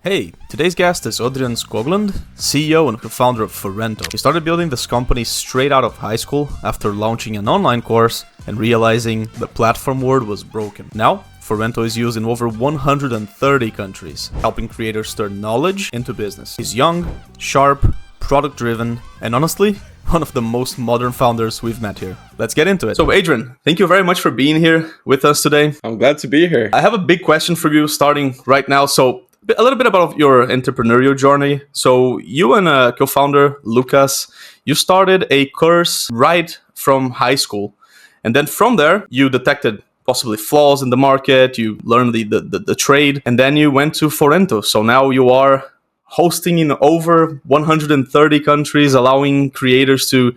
Hey, today's guest is Adrian Skoglund, CEO and co-founder of Forento. He started building this company straight out of high school after launching an online course and realizing the platform world was broken. Now, Forento is used in over 130 countries, helping creators turn knowledge into business. He's young, sharp, product-driven, and honestly, one of the most modern founders we've met here. Let's get into it. So Adrian, thank you very much for being here with us today. I'm glad to be here. I have a big question for you starting right now. So a little bit about your entrepreneurial journey. So you and a co-founder, Lucas, you started a course right from high school. And then from there, you detected possibly flaws in the market. You learned the trade. And then you went to Forento. So now you are hosting in over 130 countries, allowing creators to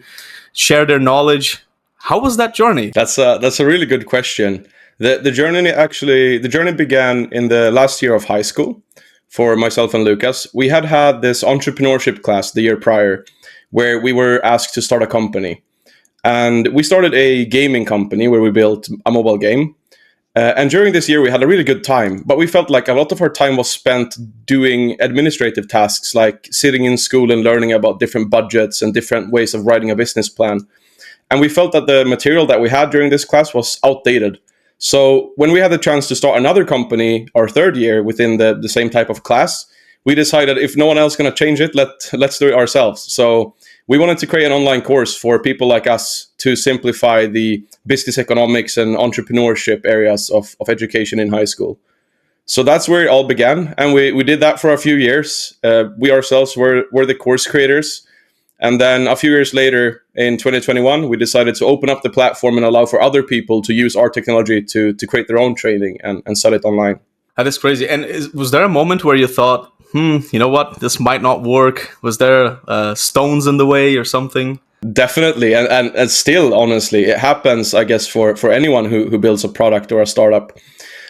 share their knowledge. How was that journey? That's a really good question. The journey began in the last year of high school for myself and Lucas. We had this entrepreneurship class the year prior where we were asked to start a company. And we started a gaming company where we built a mobile game. And during this year, we had a really good time, but we felt like a lot of our time was spent doing administrative tasks, like sitting in school and learning about different budgets and different ways of writing a business plan. And we felt that the material that we had during this class was outdated. So when we had the chance to start another company our third year within the same type of class, we decided if no one else is going to change it, let's do it ourselves. So we wanted to create an online course for people like us to simplify the business economics and entrepreneurship areas of education in high school. So that's where it all began. And we did that for a few years. We ourselves were the course creators. And then a few years later, in 2021, we decided to open up the platform and allow for other people to use our technology to create their own training and sell it online. That is crazy. And was there a moment where you thought, you know what, this might not work? Was there stones in the way or something? Definitely. And still, honestly, it happens, I guess, for anyone who builds a product or a startup.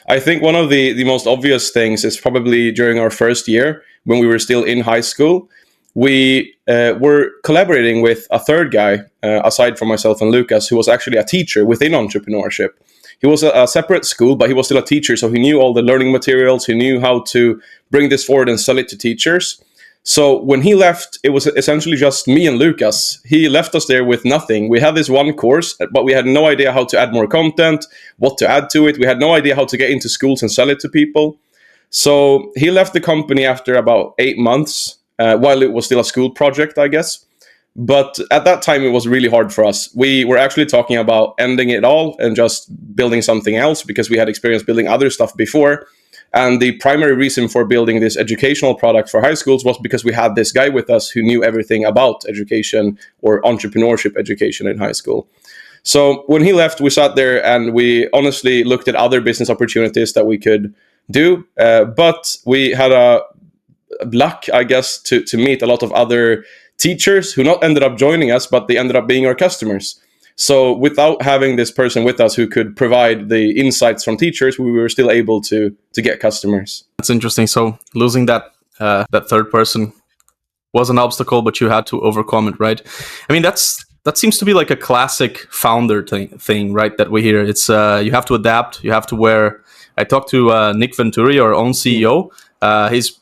I think one of the most obvious things is probably during our first year, when we were still in high school, we were collaborating with a third guy, aside from myself and Lucas, who was actually a teacher within entrepreneurship. He was a separate school, but he was still a teacher, so he knew all the learning materials. He knew how to bring this forward and sell it to teachers. So when he left, it was essentially just me and Lucas. He left us there with nothing. We had this one course, but we had no idea how to add more content, what to add to it. We had no idea how to get into schools and sell it to people. So he left the company after about 8 months, while it was still a school project, I guess. But at that time, it was really hard for us. We were actually talking about ending it all and just building something else because we had experience building other stuff before. And the primary reason for building this educational product for high schools was because we had this guy with us who knew everything about education or entrepreneurship education in high school. So when he left, we sat there and we honestly looked at other business opportunities that we could do. But we had a luck, I guess, to meet a lot of other teachers who not ended up joining us, but they ended up being our customers. So without having this person with us who could provide the insights from teachers, we were still able to get customers. That's interesting. So losing that third person was an obstacle, but you had to overcome it, right? I mean, that seems to be like a classic founder thing, right? That we hear. It's you have to adapt. You have to wear. I talked to Nick Venturi, our own CEO. He's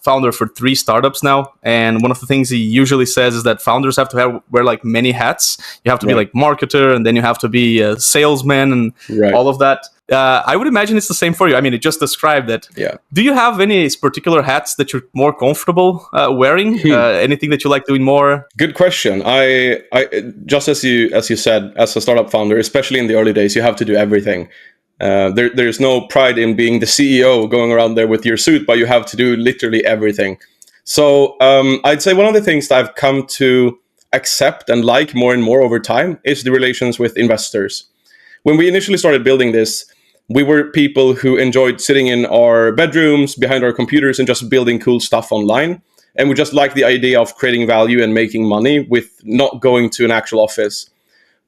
founder for 3 startups now, and one of the things he usually says is that founders have to wear like many hats. You have to be like marketer, and then you have to be a salesman, and all of that. I would imagine it's the same for you. I mean, it just described that. Yeah. Do you have any particular hats that you're more comfortable wearing? Anything that you like doing more? Good question. I just as you said, as a startup founder, especially in the early days, you have to do everything. There's no pride in being the CEO going around there with your suit, but you have to do literally everything. So I'd say one of the things that I've come to accept and like more and more over time is the relations with investors. When we initially started building this, we were people who enjoyed sitting in our bedrooms behind our computers and just building cool stuff online. And we just liked the idea of creating value and making money with not going to an actual office.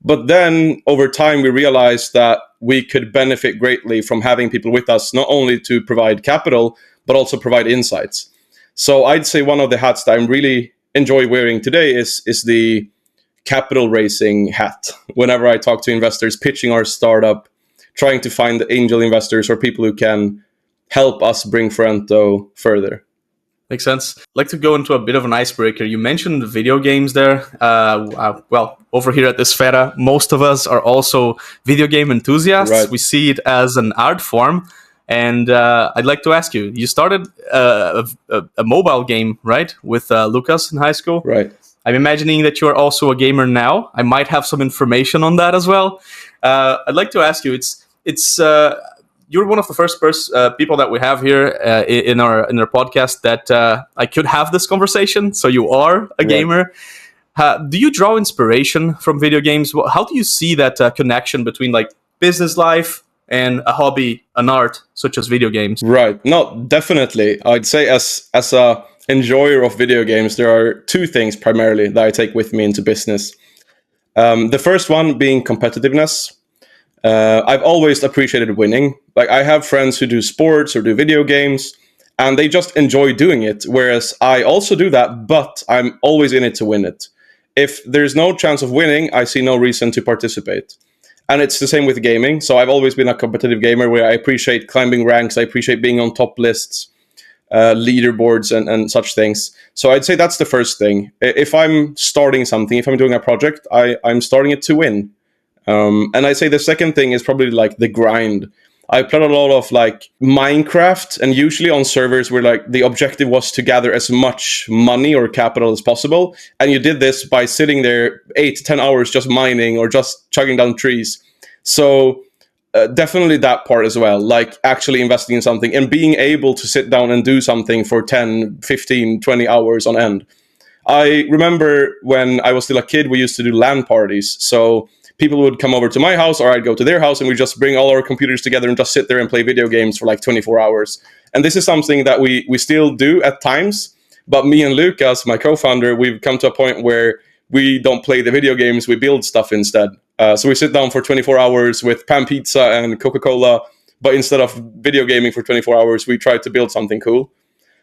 But then over time, we realized that we could benefit greatly from having people with us, not only to provide capital, but also provide insights. So I'd say one of the hats that I really enjoy wearing today is the capital raising hat. Whenever I talk to investors pitching our startup, trying to find angel investors or people who can help us bring Forento further. Makes sense. I'd like to go into a bit of an icebreaker. You mentioned video games there. Well, over here at this Fera, most of us are also video game enthusiasts. Right. We see it as an art form. And I'd like to ask you, you started a mobile game, right, with Lucas in high school? Right. I'm imagining that you are also a gamer now. I might have some information on that as well. I'd like to ask you, it's you're one of the first people that we have here in our podcast that I could have this conversation. So you are a gamer. Do you draw inspiration from video games? How do you see that connection between like business life and a hobby, an art such as video games? Right. No, definitely. I'd say as a enjoyer of video games, there are two things primarily that I take with me into business. The first one being competitiveness. I've always appreciated winning. Like, I have friends who do sports or do video games, and they just enjoy doing it. Whereas I also do that, but I'm always in it to win it. If there's no chance of winning, I see no reason to participate. And it's the same with gaming. So I've always been a competitive gamer where I appreciate climbing ranks. I appreciate being on top lists, leaderboards, and such things. So I'd say that's the first thing. If I'm starting something, if I'm doing a project, I'm starting it to win. And I'd say the second thing is probably like the grind. I played a lot of like Minecraft, and usually on servers where like the objective was to gather as much money or capital as possible. And you did this by sitting there 8-10 hours just mining or just chugging down trees. So definitely that part as well, like actually investing in something and being able to sit down and do something for 10, 15, 20 hours on end. I remember when I was still a kid, we used to do LAN parties. So people would come over to my house or I'd go to their house and we just bring all our computers together and just sit there and play video games for like 24 hours. And this is something that we still do at times. But me and Lucas, my co-founder, we've come to a point where we don't play the video games, we build stuff instead. So we sit down for 24 hours with pan pizza and Coca-Cola, but instead of video gaming for 24 hours, we try to build something cool.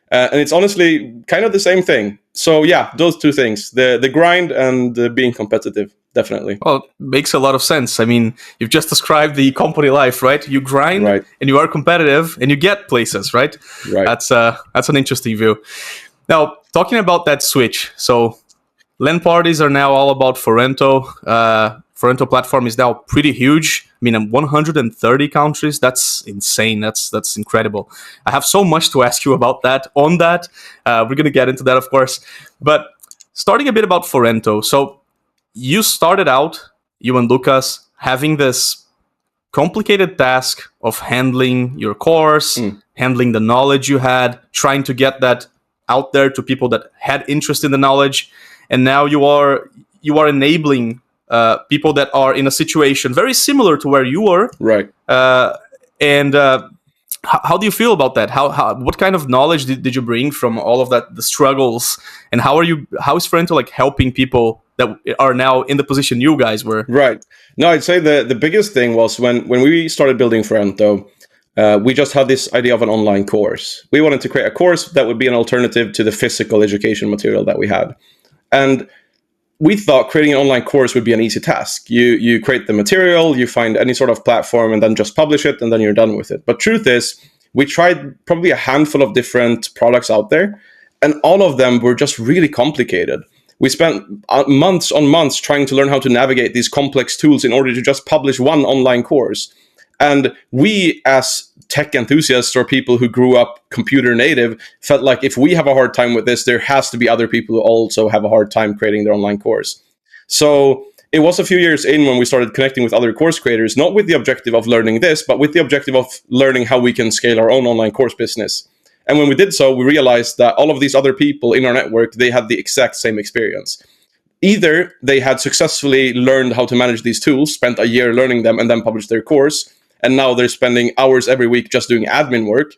And it's honestly kind of the same thing. So yeah, those two things, the grind and being competitive, definitely. Well, makes a lot of sense. I mean, you've just described the company life, right? You grind Right. and you are competitive and you get places, right? Right. That's an interesting view. Now, talking about that switch, so LAN parties are now all about Forento. Forento platform is now pretty huge. I mean, in 130 countries. That's insane. That's incredible. I have so much to ask you about that. On that, we're gonna get into that, of course. But starting a bit about Forento. So you started out, you and Lucas, having this complicated task of handling your course, handling the knowledge you had, trying to get that out there to people that had interest in the knowledge, and now you are enabling people that are in a situation very similar to where you were. Right. And how do you feel about that? What kind of knowledge did you bring from all of that, the struggles, and how is Forento like helping people that are now in the position you guys were? Right. No, I'd say the biggest thing was when we started building Forento, we just had this idea of an online course. We wanted to create a course that would be an alternative to the physical education material that we had. And we thought creating an online course would be an easy task. You create the material, you find any sort of platform, and then just publish it, and then you're done with it. But truth is, we tried probably a handful of different products out there, and all of them were just really complicated. We spent months on months trying to learn how to navigate these complex tools in order to just publish one online course. And we, as tech enthusiasts or people who grew up computer native, felt like if we have a hard time with this, there has to be other people who also have a hard time creating their online course. So it was a few years in when we started connecting with other course creators, not with the objective of learning this, but with the objective of learning how we can scale our own online course business. And when we did so, we realized that all of these other people in our network, they had the exact same experience. Either they had successfully learned how to manage these tools, spent a year learning them, and then published their course, and now they're spending hours every week just doing admin work,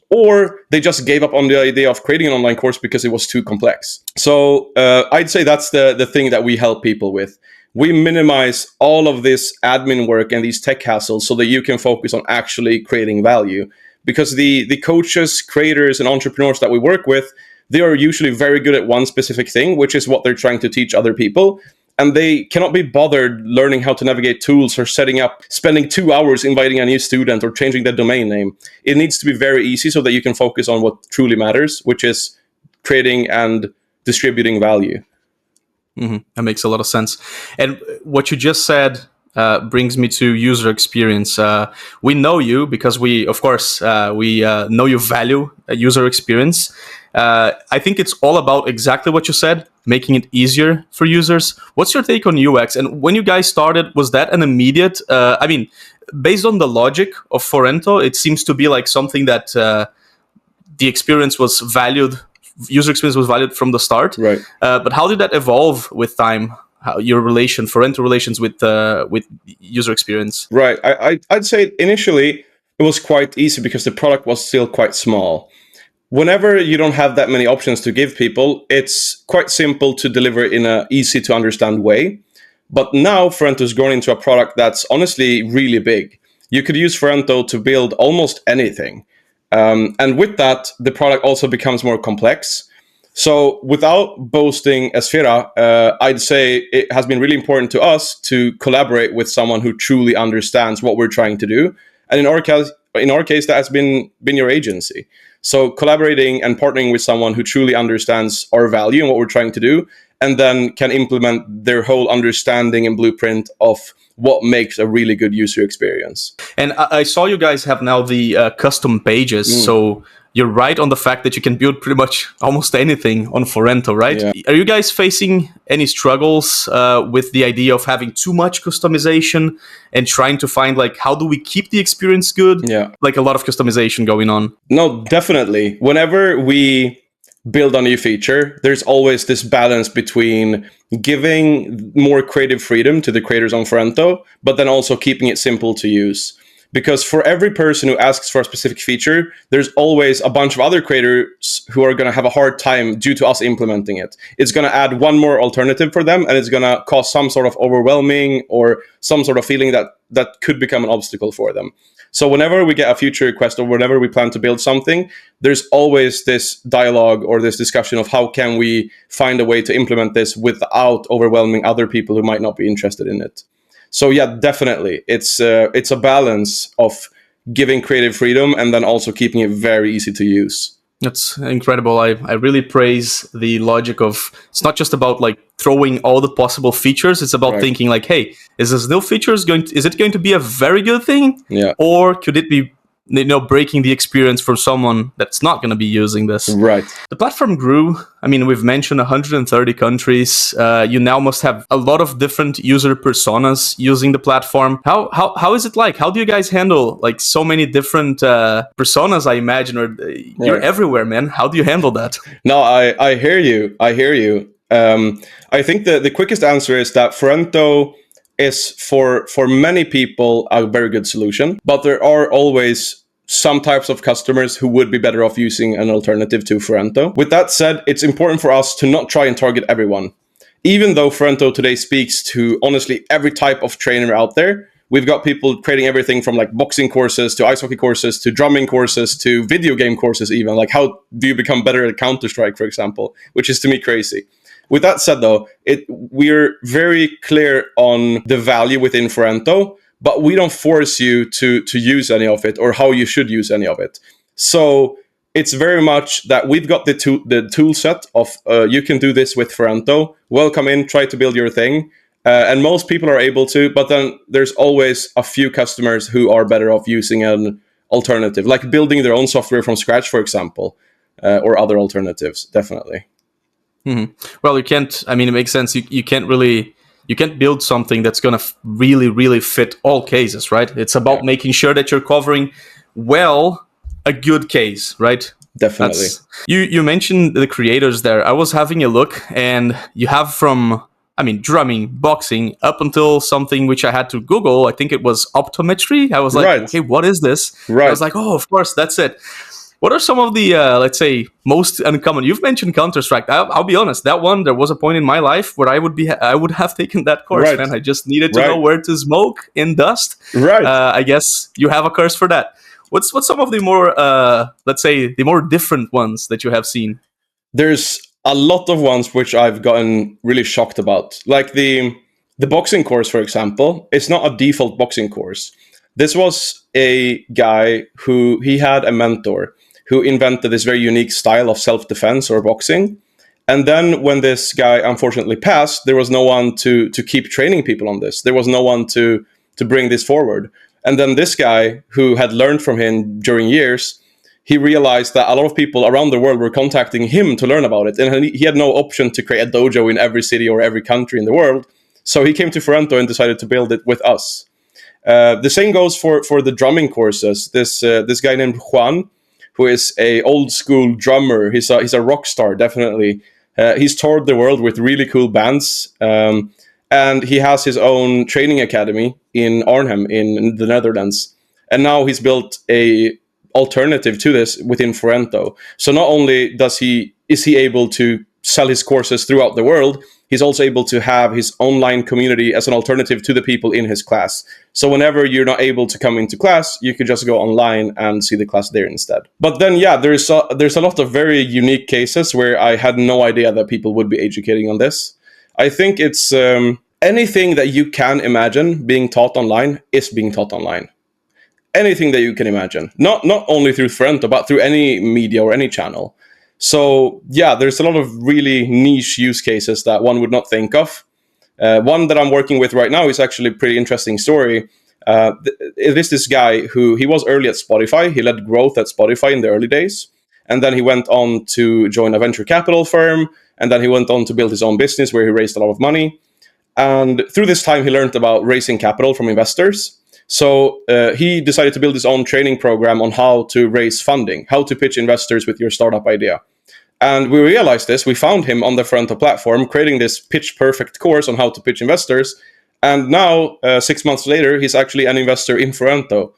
or they just gave up on the idea of creating an online course because it was too complex. So I'd say that's the thing that we help people with. We minimize all of this admin work and these tech hassles so that you can focus on actually creating value. Because the coaches, creators, and entrepreneurs that we work with, they are usually very good at one specific thing, which is what they're trying to teach other people. And they cannot be bothered learning how to navigate tools or spending 2 hours inviting a new student or changing their domain name. It needs to be very easy so that you can focus on what truly matters, which is creating and distributing value. That makes a lot of sense. And what you just said brings me to user experience. We know you because of course, we know you value user experience. I think it's all about exactly what you said, making it easier for users. What's your take on UX? And when you guys started, was that an immediate? Based on the logic of Forento, it seems to be like something that the experience was valued. User experience was valued from the start, right? But how did that evolve with time? How your Forento relations with user experience? Right. I'd say initially it was quite easy because the product was still quite small. Whenever you don't have that many options to give people, it's quite simple to deliver in an easy to understand way. But now Forento's grown into a product that's honestly really big. You could use Forento to build almost anything. And with that, the product also becomes more complex. So without boasting Esfera, I'd say it has been really important to us to collaborate with someone who truly understands what we're trying to do. And in our case, that has been your agency. So collaborating and partnering with someone who truly understands our value and what we're trying to do, and then can implement their whole understanding and blueprint of what makes a really good user experience. And I saw you guys have now the custom pages. So you're right on the fact that you can build pretty much almost anything on Forento, right? Yeah. Are you guys facing any struggles with the idea of having too much customization and trying to find, like, how do we keep the experience good? Yeah. Like a lot of customization going on. No, definitely. Whenever we build a new feature, there's always this balance between giving more creative freedom to the creators on Forento, but then also keeping it simple to use. Because for every person who asks for a specific feature, there's always a bunch of other creators who are going to have a hard time due to us implementing it. It's going to add one more alternative for them, and it's going to cause some sort of overwhelming or some sort of feeling that could become an obstacle for them. So whenever we get a feature request or whenever we plan to build something, there's always this dialogue or this discussion of how can we find a way to implement this without overwhelming other people who might not be interested in it. So yeah, definitely, it's a balance of giving creative freedom and then also keeping it very easy to use. That's incredible. I really praise the logic of, it's not just about like throwing all the possible features. It's about thinking like, hey, is this new feature is it going to be a very good thing? Yeah. Or could it be, breaking the experience for someone that's not going to be using this? Right. The platform grew. I mean, we've mentioned 130 countries. You now must have a lot of different user personas using the platform. How is it like? How do you guys handle like so many different personas? I imagine, or you're everywhere, man. How do you handle that? No, I hear you. I think the quickest answer is that Forento is for many people a very good solution, but there are always some types of customers who would be better off using an alternative to Forento. With that said, it's important for us to not try and target everyone. Even though Forento today speaks to honestly every type of trainer out there, we've got people creating everything from like boxing courses to ice hockey courses to drumming courses to video game courses even. Like how do you become better at Counter-Strike, for example, which is to me crazy. With that said, though, we're very clear on the value within Forento, but we don't force you to use any of it or how you should use any of it. So it's very much that we've got the tool set of you can do this with Forento. Welcome in, try to build your thing. And most people are able to, but then there's always a few customers who are better off using an alternative, like building their own software from scratch, for example, or other alternatives, definitely. Mm-hmm. Well, you can't. I mean, it makes sense. You can't build something that's going to really, really fit all cases, right? It's about making sure that you're covering well a good case, right? Definitely. You mentioned the creators there. I was having a look, and you have from, drumming, boxing, up until something which I had to Google. I think it was optometry. I was like, okay, what is this? Right. I was like, oh, of course, that's it. What are some of the, let's say, most uncommon? You've mentioned Counter-Strike. I'll be honest. That one, there was a point in my life where I would have taken that course, man. I just needed to know where to smoke in dust. Right. I guess you have a curse for that. What's some of the more, let's say, the more different ones that you have seen? There's a lot of ones which I've gotten really shocked about. Like the boxing course, for example, it's not a default boxing course. This was a guy he had a mentor who invented this very unique style of self-defense or boxing. And then when this guy unfortunately passed, there was no one to keep training people on this. There was no one to bring this forward. And then this guy, who had learned from him during years, he realized that a lot of people around the world were contacting him to learn about it. And he had no option to create a dojo in every city or every country in the world. So he came to Forento and decided to build it with us. The same goes for the drumming courses. This guy named Juan, who is a old school drummer. He's a rock star, definitely. He's toured the world with really cool bands. And he has his own training academy in Arnhem in the Netherlands. And now he's built a alternative to this within Forento. So not only is he able to sell his courses throughout the world, he's also able to have his online community as an alternative to the people in his class. So whenever you're not able to come into class, you could just go online and see the class there instead. But then, yeah, there's a lot of very unique cases where I had no idea that people would be educating on this. I think it's anything that you can imagine being taught online is being taught online. Anything that you can imagine, not only through Forento, but through any media or any channel. So yeah, there's a lot of really niche use cases that one would not think of. One that I'm working with right now is actually a pretty interesting story. It is this guy who, he was early at Spotify. He led growth at Spotify in the early days. And then he went on to join a venture capital firm. And then he went on to build his own business where he raised a lot of money. And through this time, he learned about raising capital from investors. So he decided to build his own training program on how to raise funding, how to pitch investors with your startup idea. And we realized this. We found him on the Forento platform, creating this pitch perfect course on how to pitch investors. And now, 6 months later, he's actually an investor in Forento.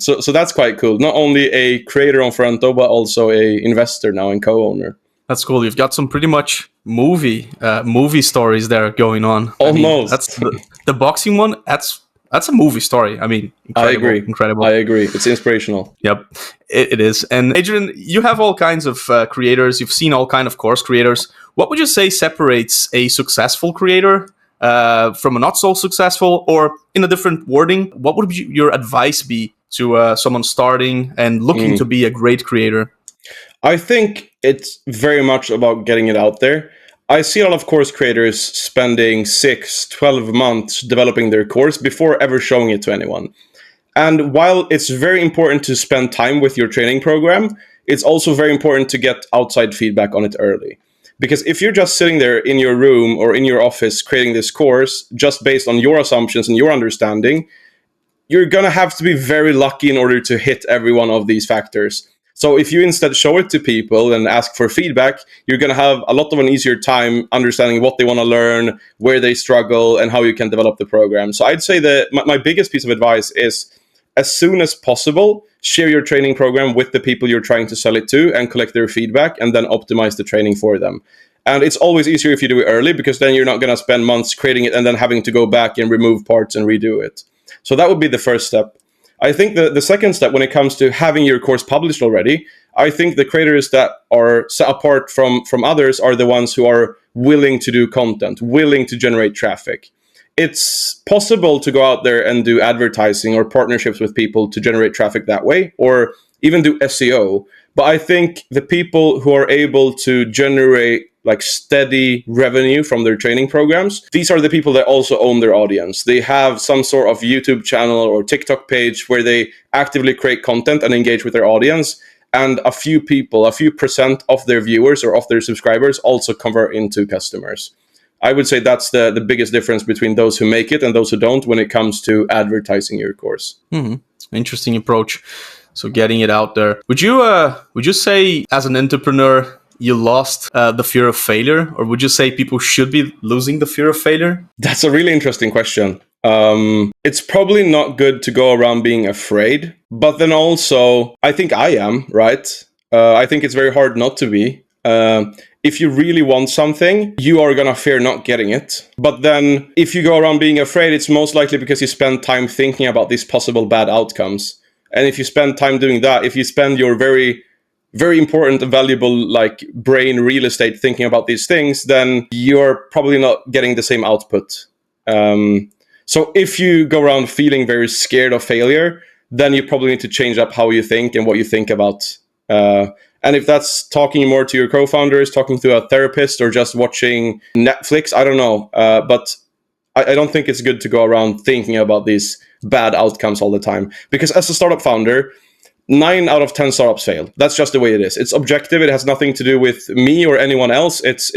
So that's quite cool. Not only a creator on Forento, but also a investor now and co-owner. That's cool. You've got some pretty much movie stories there going on. Almost. I mean, that's the boxing one. That's a movie story. I mean, incredible. I agree. It's inspirational. Yep, it is. And Adrian, you have all kinds of creators. You've seen all kinds of course creators. What would you say separates a successful creator from a not so successful, or in a different wording, what would your advice be to someone starting and looking to be a great creator? I think it's very much about getting it out there. I see a lot of course creators spending 6-12 months developing their course before ever showing it to anyone. And while it's very important to spend time with your training program, it's also very important to get outside feedback on it early. Because if you're just sitting there in your room or in your office creating this course just based on your assumptions and your understanding, you're going to have to be very lucky in order to hit every one of these factors. So if you instead show it to people and ask for feedback, you're going to have a lot of an easier time understanding what they want to learn, where they struggle, and how you can develop the program. So I'd say that my biggest piece of advice is, as soon as possible, share your training program with the people you're trying to sell it to and collect their feedback and then optimize the training for them. And it's always easier if you do it early, because then you're not going to spend months creating it and then having to go back and remove parts and redo it. So that would be the first step. I think the second step, when it comes to having your course published already, I think the creators that are set apart from others are the ones who are willing to do content, willing to generate traffic. It's possible to go out there and do advertising or partnerships with people to generate traffic that way, or even do SEO. But I think the people who are able to generate like steady revenue from their training programs, these are the people that also own their audience. They have some sort of YouTube channel or TikTok page where they actively create content and engage with their audience. And a few percent of their viewers or of their subscribers also convert into customers. I would say that's the biggest difference between those who make it and those who don't when it comes to advertising your course. Mm-hmm. Interesting approach. So getting it out there. Would you say, as an entrepreneur, you lost the fear of failure, or would you say people should be losing the fear of failure? That's a really interesting question. It's probably not good to go around being afraid, but then also I think I am, right? I think it's very hard not to be. If you really want something, you are going to fear not getting it. But then if you go around being afraid, it's most likely because you spend time thinking about these possible bad outcomes. And if you spend time doing that, if you spend your very, very important and valuable like brain real estate thinking about these things, then you're probably not getting the same output. So if you go around feeling very scared of failure, then you probably need to change up how you think and what you think about And if that's talking more to your co-founders, talking to a therapist, or just watching Netflix, I don't know. But I don't think it's good to go around thinking about these bad outcomes all the time. Because as a startup founder, 9 out of 10 startups fail. That's just the way it is. It's objective. It has nothing to do with me or anyone else. It's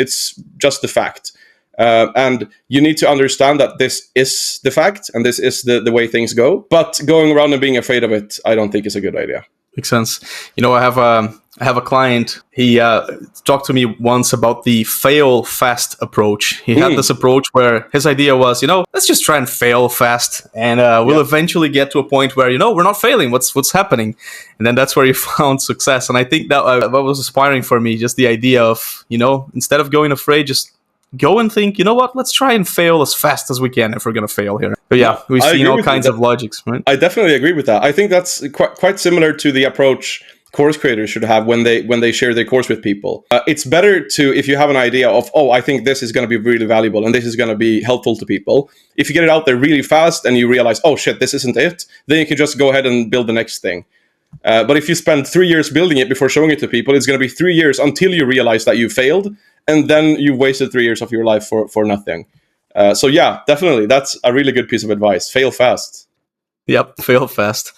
just the fact. And you need to understand that this is the fact and this is the way things go. But going around and being afraid of it, I don't think is a good idea. Makes sense. I have a client. He talked to me once about the fail fast approach. He had this approach where his idea was, let's just try and fail fast, and we'll eventually get to a point where we're not failing. What's happening? And then that's where he found success. And I think that was inspiring for me. Just the idea of instead of going afraid, just go and think, what? Let's try and fail as fast as we can if we're going to fail here. But yeah, we've seen all kinds of logics, right? I definitely agree with that. I think that's quite similar to the approach course creators should have when they share their course with people. It's better to, if you have an idea of, I think this is going to be really valuable and this is going to be helpful to people. If you get it out there really fast and you realize, oh shit, this isn't it, then you can just go ahead and build the next thing. But if you spend 3 years building it before showing it to people, it's going to be 3 years until you realize that you failed. And then you wasted 3 years of your life for nothing. So yeah, definitely. That's a really good piece of advice. Fail fast. Yep, fail fast.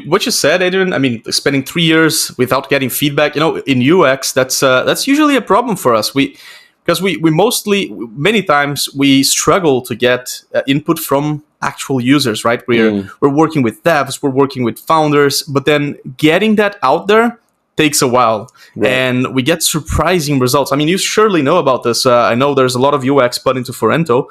What you said, Adrian, I mean, spending 3 years without getting feedback, in UX, that's usually a problem for us. Because we mostly, many times, we struggle to get input from actual users, right? We're working with devs, we're working with founders, but then getting that out there takes a while, right. And we get surprising results. I mean, you surely know about this. I know there's a lot of UX put into Forento.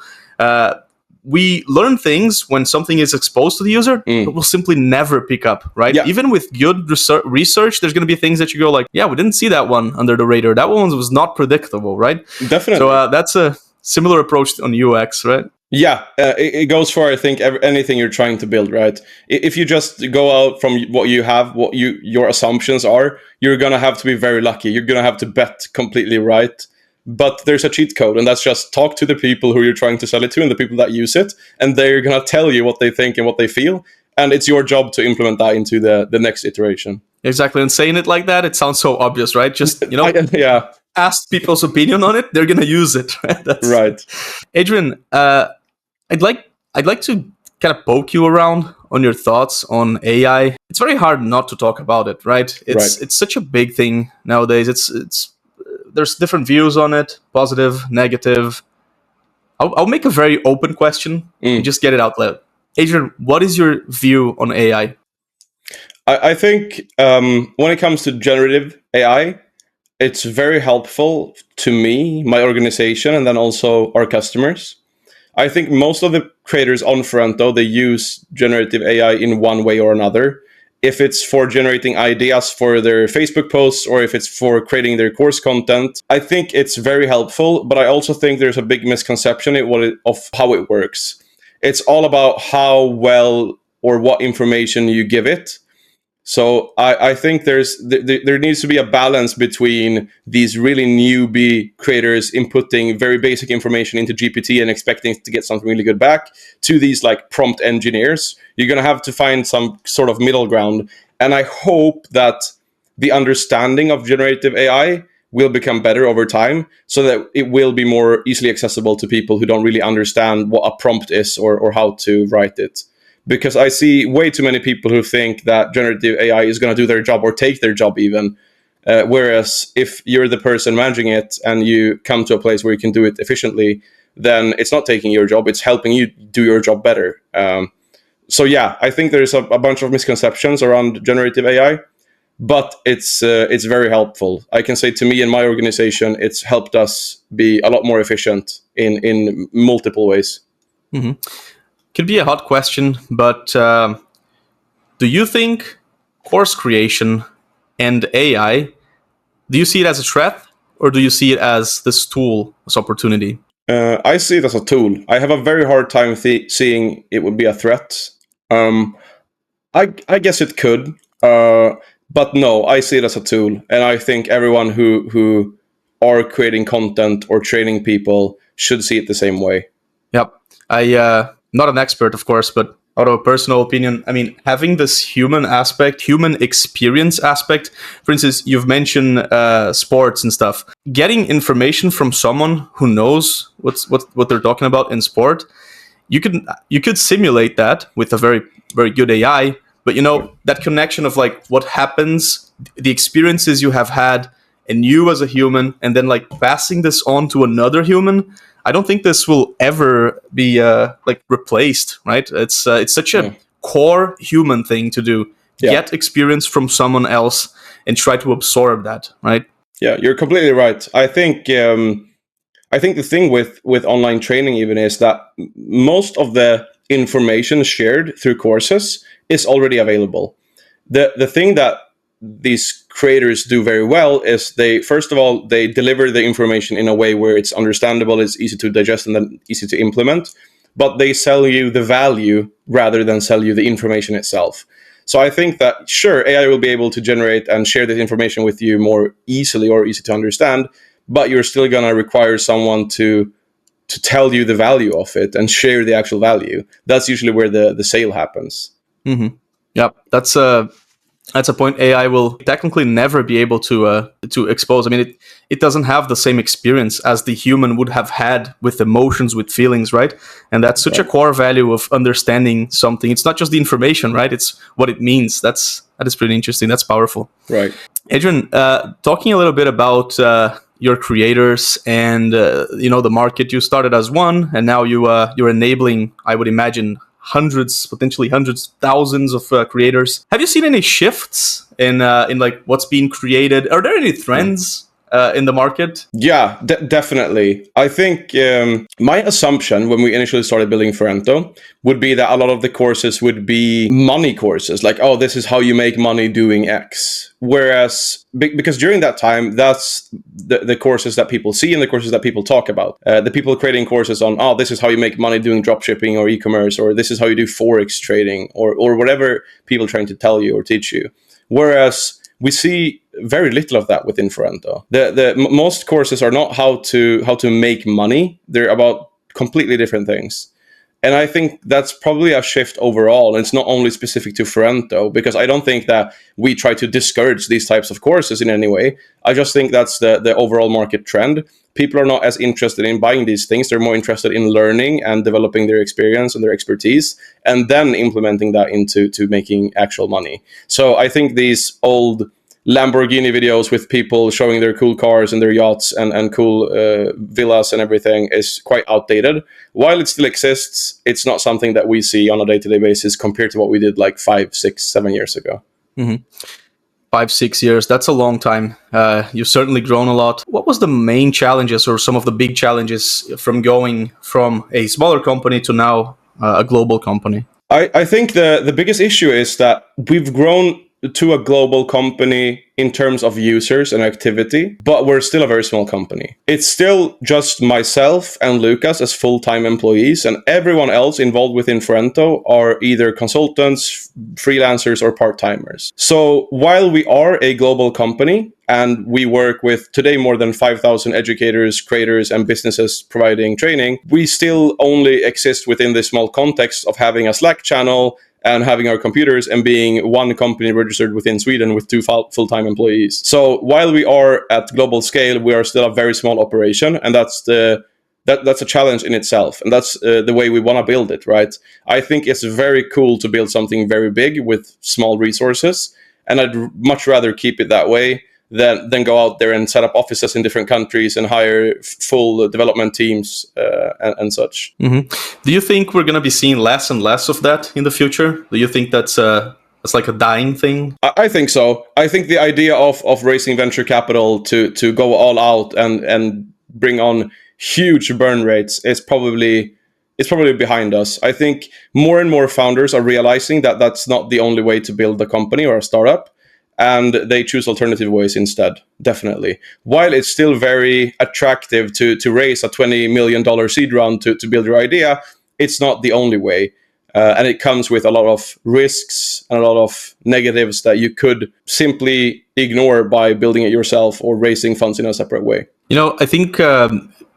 We learn things when something is exposed to the user, but we'll simply never pick up, right? Yeah. Even with good research, there's going to be things that you go like, yeah, we didn't see that one under the radar. That one was not predictable, right? Definitely. So that's a similar approach on UX, right? Yeah, it goes for, I think, anything you're trying to build, right? If you just go out from what you have, what your assumptions are, you're going to have to be very lucky. You're going to have to bet completely right. But there's a cheat code, and that's just talk to the people who you're trying to sell it to and the people that use it, and they're going to tell you what they think and what they feel. And it's your job to implement that into the next iteration. Exactly. And saying it like that, it sounds so obvious, right? Just, yeah. Ask people's opinion on it. They're going to use it. Right? That's right. Adrian, I'd like to kind of poke you around on your thoughts on AI. It's very hard not to talk about it, right? It's such a big thing nowadays. It's there's different views on it, positive, negative. I'll make a very open question and just get it out loud. Adrian, what is your view on AI? I think when it comes to generative AI, it's very helpful to me, my organization, and then also our customers. I think most of the creators on Forento, they use generative AI in one way or another. If it's for generating ideas for their Facebook posts or if it's for creating their course content, I think it's very helpful. But I also think there's a big misconception of how it works. It's all about how well or what information you give it. So I think there needs to be a balance between these really newbie creators inputting very basic information into GPT and expecting to get something really good back to these like prompt engineers. You're going to have to find some sort of middle ground. And I hope that the understanding of generative AI will become better over time so that it will be more easily accessible to people who don't really understand what a prompt is or how to write it. Because I see way too many people who think that generative AI is going to do their job or take their job even. Whereas if you're the person managing it and you come to a place where you can do it efficiently, then it's not taking your job, it's helping you do your job better. So yeah, I think there's a bunch of misconceptions around generative AI, but it's very helpful. I can say to me and my organization, it's helped us be a lot more efficient in multiple ways. Mm-hmm. Could be a hot question, but do you think course creation and AI, do you see it as a threat or do you see it as this tool, this opportunity? I see it as a tool. I have a very hard time seeing it would be a threat. I guess it could, but no, I see it as a tool. And I think everyone who are creating content or training people should see it the same way. Yep. Not an expert, of course, but out of a personal opinion, I mean, having this human aspect, human experience aspect, for instance, you've mentioned sports and stuff. Getting information from someone who knows what they're talking about in sport, you could simulate that with a very, very good AI, but that connection of like what happens, the experiences you have had, and you as a human, and then like passing this on to another human. I don't think this will ever be like replaced, right? It's such a core human thing to do. Yeah. Get experience from someone else and try to absorb that, right? Yeah, you're completely right. I think the thing with online training even is that most of the information shared through courses is already available. The thing that these creators do very well is they, first of all, they deliver the information in a way where it's understandable, it's easy to digest, and then easy to implement. But they sell you the value rather than sell you the information itself. So I think that, sure, AI will be able to generate and share this information with you more easily or easy to understand, but you're still going to require someone to tell you the value of it and share the actual value. That's usually where the sale happens. Mm-hmm. Yeah, that's a point AI will technically never be able to expose. I mean, it doesn't have the same experience as the human would have had with emotions, with feelings, right? And that's such a core value of understanding something. It's not just the information, right? It's what it means. That is pretty interesting. That's powerful. Right. Adrian, talking a little bit about your creators and the market. You started as one, and now you're enabling, I would imagine, potentially hundreds, thousands of creators. Have you seen any shifts in like what's being created? Are there any trends in the market? Yeah, definitely. I think my assumption when we initially started building Forento would be that a lot of the courses would be money courses, like, oh, this is how you make money doing X. Whereas, because during that time, that's the courses that people see and the courses that people talk about. The people creating courses on, oh, this is how you make money doing dropshipping or e-commerce, or this is how you do Forex trading, or whatever people are trying to tell you or teach you. Whereas we see very little of that within Forento. Most courses are not how to make money. They're about completely different things. And I think that's probably a shift overall. And it's not only specific to Forento, because I don't think that we try to discourage these types of courses in any way. I just think that's the overall market trend. People are not as interested in buying these things. They're more interested in learning and developing their experience and their expertise, and then implementing that into making actual money. So I think these old Lamborghini videos with people showing their cool cars and their yachts and cool villas and everything is quite outdated. While it still exists, it's not something that we see on a day-to-day basis compared to what we did like 5, 6, 7 years ago. Mm-hmm. 5, 6 years, that's a long time. You've certainly grown a lot. What was the main challenges or some of the big challenges from going from a smaller company to now a global company? I think the biggest issue is that we've grown to a global company in terms of users and activity, but we're still a very small company. It's still just myself and Lucas as full-time employees, and everyone else involved within Forento are either consultants, freelancers, or part-timers. So while we are a global company and we work with today more than 5,000 educators, creators, and businesses providing training, we still only exist within this small context of having a Slack channel and having our computers and being one company registered within Sweden with 2 full-time employees. So while we are at global scale, we are still a very small operation, and that's a challenge in itself, and that's the way we want to build it, right? I think it's very cool to build something very big with small resources, and I'd much rather keep it that way than go out there and set up offices in different countries and hire full development teams and such. Mm-hmm. Do you think we're going to be seeing less and less of that in the future? Do you think that's like a dying thing? I think so. I think the idea of raising venture capital to go all out and bring on huge burn rates is probably behind us. I think more and more founders are realizing that that's not the only way to build a company or a startup, and they choose alternative ways instead, definitely. While it's still very attractive to raise a $20 million seed round to build your idea, it's not the only way. And it comes with a lot of risks and a lot of negatives that you could simply ignore by building it yourself or raising funds in a separate way. I think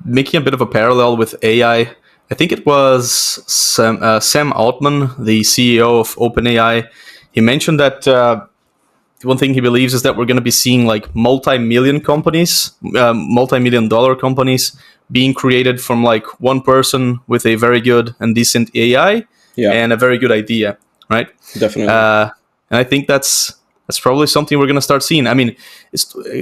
making a bit of a parallel with AI I think it was Sam Altman, the CEO of OpenAI. He mentioned that one thing he believes is that we're going to be seeing like multi-million dollar companies being created from like one person with a very good and decent AI and a very good idea, right? Definitely. And I think that's probably something we're going to start seeing. I mean,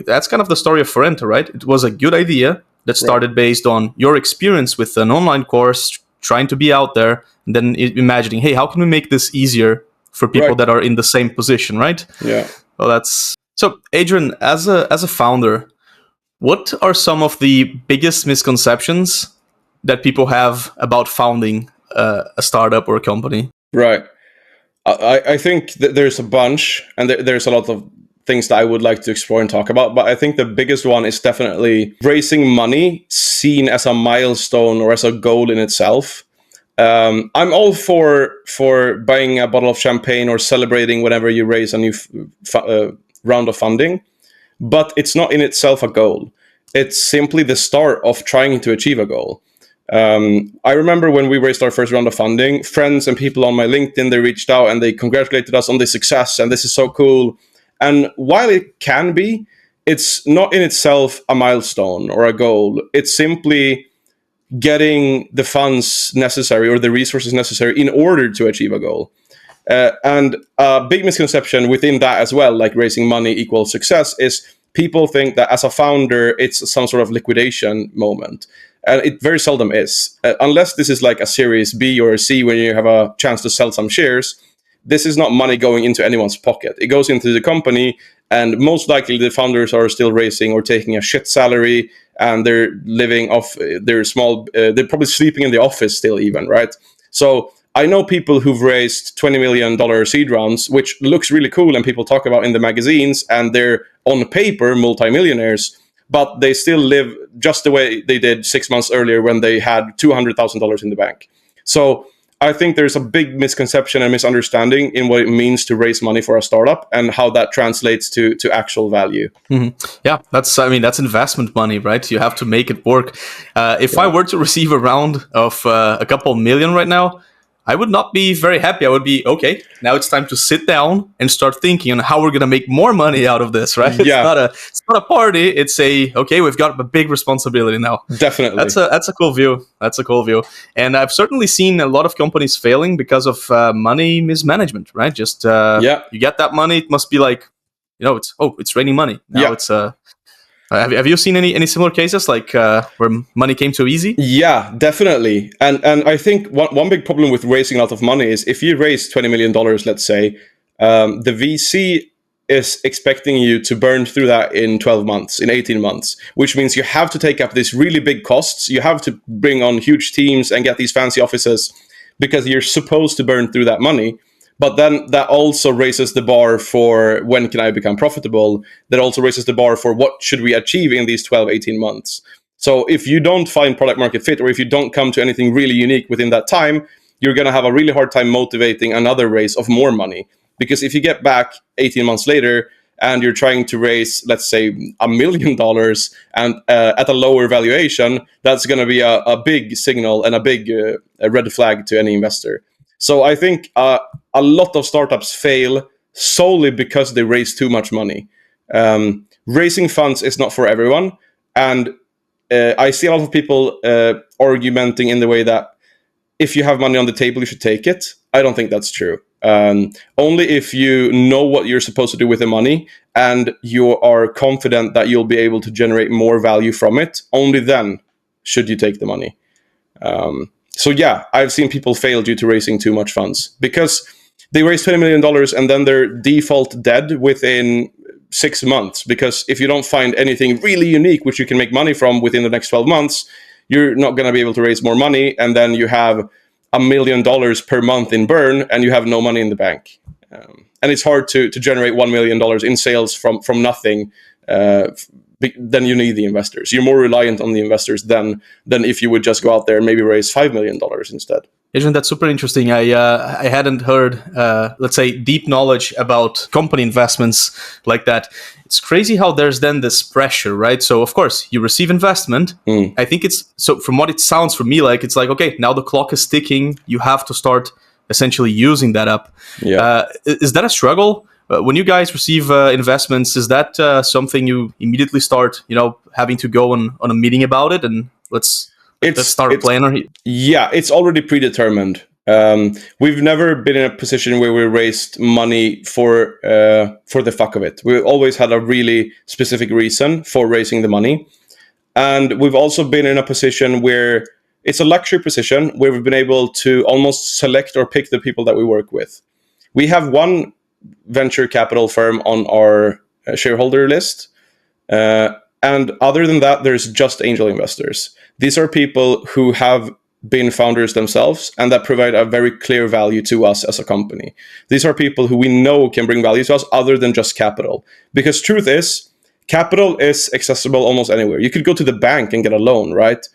that's kind of the story of Forento, right? It was a good idea that started based on your experience with an online course, trying to be out there, and then imagining, hey, how can we make this easier for people that are in the same position, right? Yeah. Well, that's so. Adrian, as a founder, what are some of the biggest misconceptions that people have about founding a startup or a company? Right. I think that there's a bunch, and there's a lot of things that I would like to explore and talk about. But I think the biggest one is definitely raising money seen as a milestone or as a goal in itself. I'm all for buying a bottle of champagne or celebrating whenever you raise a new round of funding, but it's not in itself a goal. It's simply the start of trying to achieve a goal. I remember when we raised our first round of funding, friends and people on my LinkedIn, they reached out and they congratulated us on this success, and this is so cool. And while it can be, it's not in itself a milestone or a goal. It's simply getting the funds necessary or the resources necessary in order to achieve a goal. And a big misconception within that as well, like raising money equals success, is people think that as a founder, it's some sort of liquidation moment. And it very seldom is. Unless this is like a series B or a C where you have a chance to sell some shares, this is not money going into anyone's pocket. It goes into the company, and most likely the founders are still raising or taking a shit salary, and they're living off their small, they're probably sleeping in the office still even, right? So I know people who've raised $20 million seed rounds, which looks really cool and people talk about in the magazines, and they're on paper multimillionaires, but they still live just the way they did 6 months earlier when they had $200,000 in the bank. So I think there's a big misconception and misunderstanding in what it means to raise money for a startup and how that translates to actual value. Mm-hmm. Yeah, that's investment money, right? You have to make it work. If I were to receive a round of a couple million right now, I would not be very happy. I would be, okay, now it's time to sit down and start thinking on how we're going to make more money out of this, right? Yeah. It's not a party. It's okay, we've got a big responsibility now. Definitely. That's a cool view. That's a cool view. And I've certainly seen a lot of companies failing because of money mismanagement, right? Just you get that money, it must be like, it's raining money. Now it's have you seen any similar cases like where money came too easy? Yeah, definitely. And I think one big problem with raising a lot of money is if you raise $20 million, let's say, the VC is expecting you to burn through that in 12 months, in 18 months, which means you have to take up these really big costs. You have to bring on huge teams and get these fancy offices because you're supposed to burn through that money. But then that also raises the bar for when can I become profitable? That also raises the bar for what should we achieve in these 12, 18 months. So if you don't find product market fit, or if you don't come to anything really unique within that time, you're going to have a really hard time motivating another raise of more money. Because if you get back 18 months later and you're trying to raise, let's say, $1 million and at a lower valuation, that's going to be a big signal and a big red flag to any investor. So I think a lot of startups fail solely because they raise too much money. Raising funds is not for everyone. And I see a lot of people argumenting in the way that if you have money on the table, you should take it. I don't think that's true. Only if you know what you're supposed to do with the money and you are confident that you'll be able to generate more value from it, only then should you take the money. So yeah, I've seen people fail due to raising too much funds because they raise $20 million and then they're default dead within 6 months. Because if you don't find anything really unique which you can make money from within the next 12 months, you're not going to be able to raise more money. And then you have $1 million per month in burn and you have no money in the bank. And it's hard to generate $1 million in sales from nothing. Then you need the investors. You're more reliant on the investors than if you would just go out there and maybe raise $5 million instead. Adrian, that's super interesting. I hadn't heard, let's say, deep knowledge about company investments like that. It's crazy how there's then this pressure, right? So of course you receive investment. I think it's so. From what it sounds for me like, it's like, okay, now the clock is ticking. You have to start essentially using that up. Yeah. Is that a struggle? When you guys receive investments, is that something you immediately start, having to go on a meeting about it and let's start a plan? Or Yeah, it's already predetermined. We've never been in a position where we raised money for the fuck of it. We always had a really specific reason for raising the money, and we've also been in a position where it's a luxury position where we've been able to almost select or pick the people that we work with. We have one venture capital firm on our shareholder list. And other than that, there's just angel investors. These are people who have been founders themselves and that provide a very clear value to us as a company. These are people who we know can bring value to us other than just capital. Because truth is, capital is accessible almost anywhere. You could go to the bank and get a loan, right?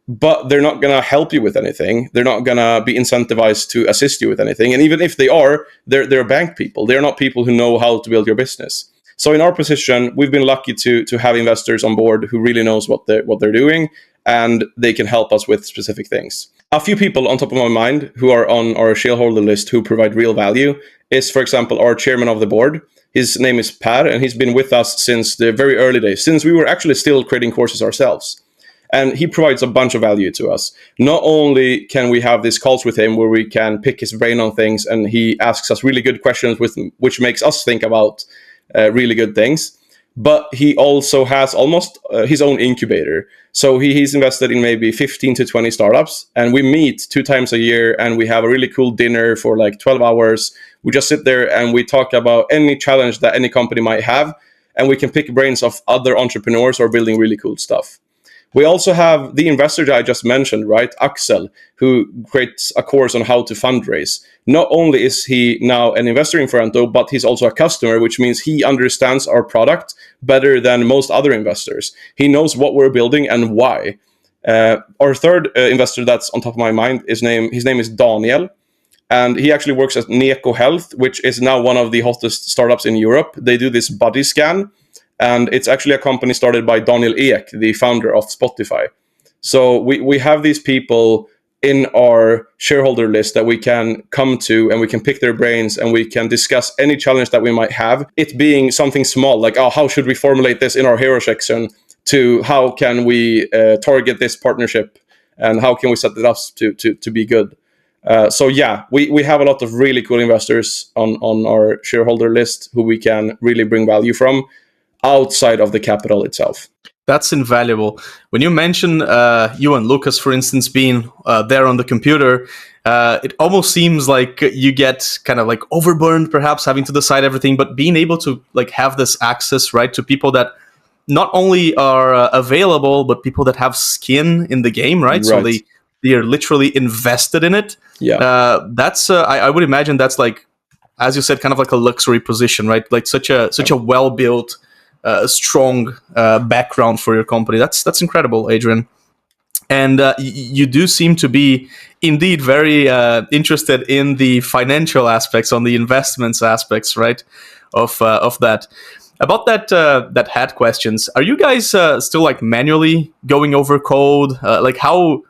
But they're not going to help you with anything. They're not going to be incentivized to assist you with anything. And even if they are, they're bank people. They're not people who know how to build your business. So in our position, we've been lucky to have investors on board who really knows what they're doing, and they can help us with specific things. A few people on top of my mind who are on our shareholder list who provide real value is, for example, our chairman of the board. His name is Per, and he's been with us since the very early days, since we were actually still creating courses ourselves. And he provides a bunch of value to us. Not only can we have these calls with him where we can pick his brain on things, and he asks us really good questions which makes us think about really good things, but he also has almost his own incubator. So he's invested in maybe 15 to 20 startups, and we meet 2 times a year, and we have a really cool dinner for like 12 hours. We just sit there and we talk about any challenge that any company might have, and we can pick brains of other entrepreneurs who are building really cool stuff. We also have the investor that I just mentioned, right? Axel, who creates a course on how to fundraise. Not only is he now an investor in Forento, but he's also a customer, which means he understands our product better than most other investors. He knows what we're building and why. Our third investor that's on top of my mind, his name is Daniel. And he actually works at Neko Health, which is now one of the hottest startups in Europe. They do this body scan. And it's actually a company started by Daniel Ek, the founder of Spotify. So we have these people in our shareholder list that we can come to, and we can pick their brains, and we can discuss any challenge that we might have. It being something small, like, how should we formulate this in our hero section, to how can we target this partnership, and how can we set it up to be good. So yeah, we have a lot of really cool investors on our shareholder list who we can really bring value from outside of the capital itself. That's invaluable. When you mention you and Lucas, for instance, being there on the computer, it almost seems like you get kind of like overburned, perhaps having to decide everything, but being able to like have this access, right, to people that not only are available, but people that have skin in the game, right? So they are literally invested in it. Yeah. That's I would imagine that's like, as you said, kind of like a luxury position, right? Like such a well-built, strong background for your company. That's incredible, Adrian. And you do seem to be indeed very interested in the financial aspects, on the investments aspects, right? Of that. About that hat questions, are you guys still like manually going over code? Like how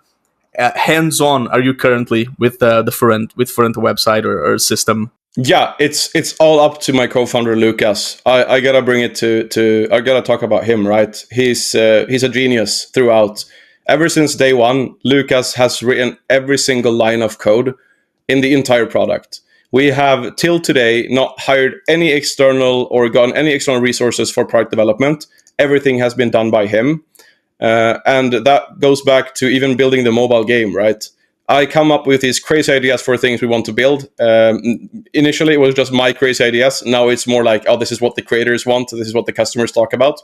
hands-on are you currently with the Forento website or system? Yeah, it's all up to my co-founder Lucas. I gotta bring it to I gotta talk about him, right? He's a genius throughout. Ever since day one, Lucas has written every single line of code in the entire product. We have till today not hired any external or gotten any external resources for product development. Everything has been done by him, and that goes back to even building the mobile game, right? I come up with these crazy ideas for things we want to build. Initially, it was just my crazy ideas. Now it's more like, oh, this is what the creators want. This is what the customers talk about.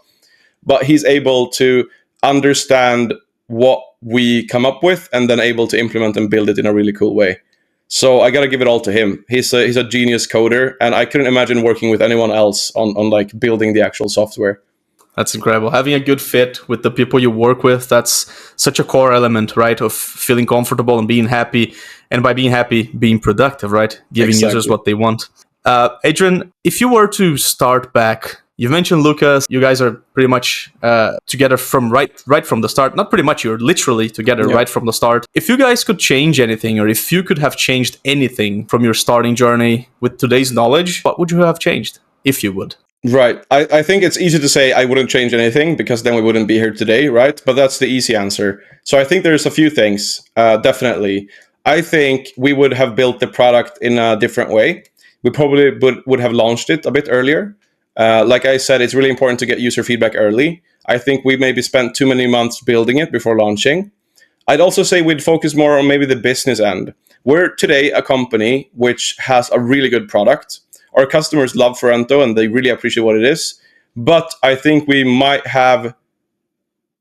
But he's able to understand what we come up with and then able to implement and build it in a really cool way. So I got to give it all to him. He's a genius coder, and I couldn't imagine working with anyone else on like building the actual software. That's incredible. Having a good fit with the people you work with, that's such a core element, right? Of feeling comfortable and being happy. And by being happy, being productive, right? Giving users Exactly. what they want. Adrian, if you were to start back, you mentioned Lucas, you guys are pretty much together from right from the start. Not pretty much, you're literally together right from the start. If you guys could change anything, or if you could have changed anything from your starting journey with today's knowledge, what would you have changed, if you would? Right. I think it's easy to say I wouldn't change anything because then we wouldn't be here today, right? But that's the easy answer. So I think there's a few things, definitely. I think we would have built the product in a different way. We probably would have launched it a bit earlier. Like I said, it's really important to get user feedback early. I think we maybe spent too many months building it before launching. I'd also say we'd focus more on maybe the business end. We're today a company which has a really good product. Our customers love Forento and they really appreciate what it is. But I think we might have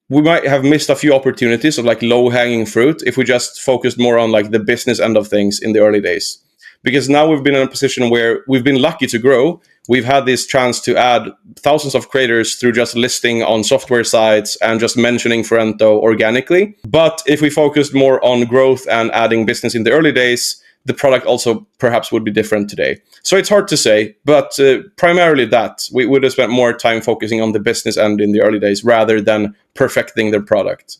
missed a few opportunities of like low-hanging fruit if we just focused more on like the business end of things in the early days. Because now we've been in a position where we've been lucky to grow. We've had this chance to add thousands of creators through just listing on software sites and just mentioning Forento organically. But if we focused more on growth and adding business in the early days, the product also perhaps would be different today. So it's hard to say, but primarily that. We would have spent more time focusing on the business end in the early days rather than perfecting the product.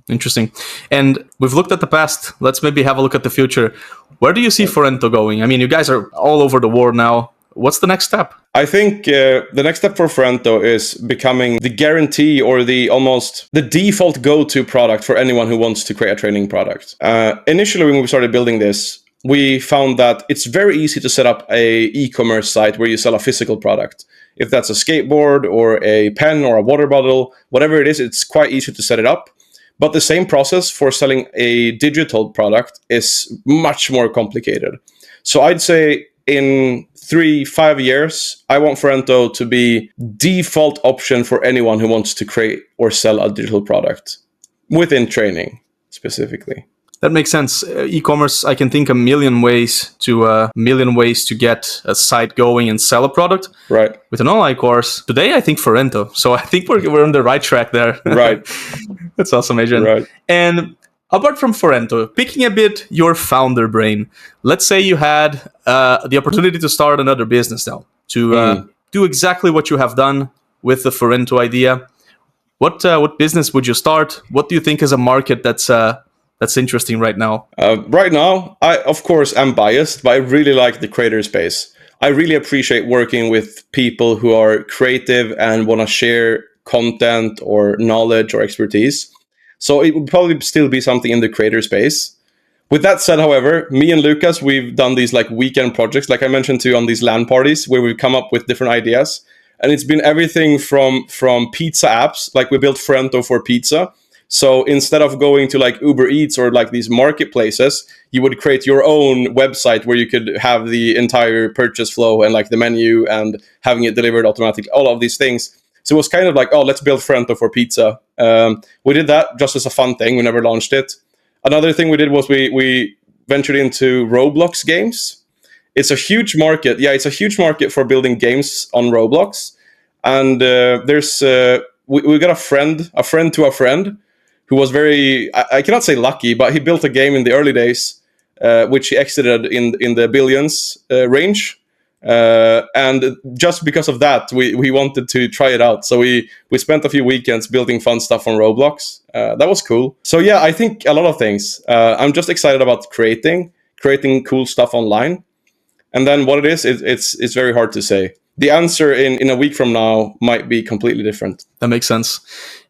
Interesting. And we've looked at the past. Let's maybe have a look at the future. Where do you see Forento going? I mean, you guys are all over the world now. What's the next step? I think the next step for Forento is becoming the guarantee or the default go-to product for anyone who wants to create a training product. Initially, when we started building this, we found that it's very easy to set up a e-commerce site where you sell a physical product. If that's a skateboard or a pen or a water bottle, whatever it is, it's quite easy to set it up. But the same process for selling a digital product is much more complicated. So I'd say in 3-5 years, I want Forento to be default option for anyone who wants to create or sell a digital product within training specifically. That makes sense. E-commerce, I can think a million ways to get a site going and sell a product. Right. With an online course, today I think Forento. So I think we're on the right track there. Right. That's awesome, Adrian. Right. And apart from Forento, picking a bit your founder brain, let's say you had the opportunity to start another business now, to do exactly what you have done with the Forento idea. What business would you start? What do you think is a market that's interesting right now? Right now, I, of course, am biased, but I really like the creator space. I really appreciate working with people who are creative and want to share content or knowledge or expertise. So it would probably still be something in the creator space. With that said, however, me and Lucas, we've done these like weekend projects, like I mentioned to you, on these LAN parties where we've come up with different ideas. And it's been everything from pizza apps, like we built Forento for pizza. So instead of going to like Uber Eats or like these marketplaces, you would create your own website where you could have the entire purchase flow and like the menu and having it delivered automatically, all of these things. So it was kind of like, oh, let's build Forento for pizza. We did that just as a fun thing. We never launched it. Another thing we did was we ventured into Roblox games. It's a huge market. Yeah, it's a huge market for building games on Roblox. And we got a friend to a friend who was very, I cannot say lucky, but he built a game in the early days, which he exited in the billions range. And just because of that, we wanted to try it out. So we spent a few weekends building fun stuff on Roblox. That was cool. So yeah, I think a lot of things. I'm just excited about creating cool stuff online. And then what it is, it's very hard to say. The answer in a week from now might be completely different. That makes sense.